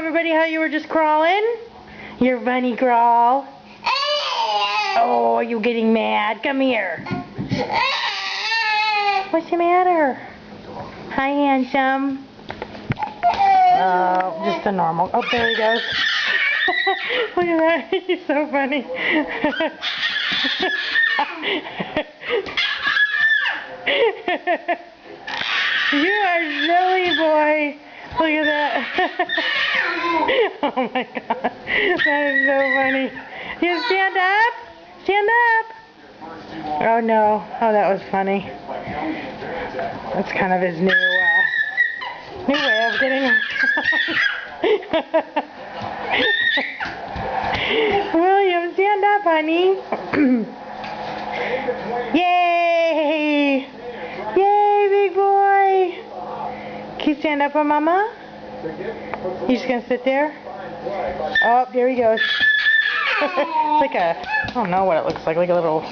everybody how you were just crawling? Your bunny crawl. Oh, are you getting mad? Come here. What's the matter? Hi, handsome. Oh, just a normal. Oh, there he goes. Look at that. He's so funny. You are silly, boy. Look at that. Oh my God. That is so funny. You stand up? Stand up. Oh no. Oh, that was funny. That's kind of his new way of getting William, stand up, honey. Yay! Yay, big boy! Can you stand up for Mama? You just gonna sit there? Oh, there he goes. It's like a, I don't know what it looks like a little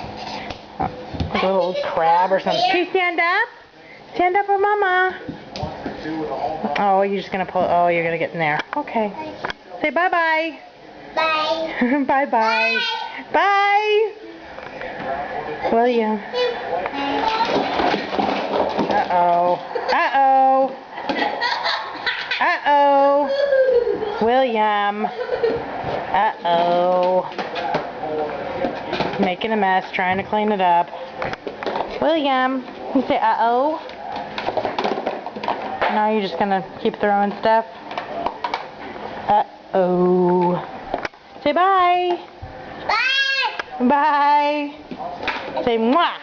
crab or something. Can you stand up? Stand up for Mama. Oh, you're just gonna pull. Oh, you're gonna get in there. Okay. Say bye-bye. Bye. Bye-bye. Bye. William. Uh-oh. Uh-oh. Uh-oh. William. Uh-oh. Making a mess, trying to clean it up. William. You say uh-oh. Now you're just gonna keep throwing stuff. Uh-oh. Say bye. Bye. Bye. Say mwah.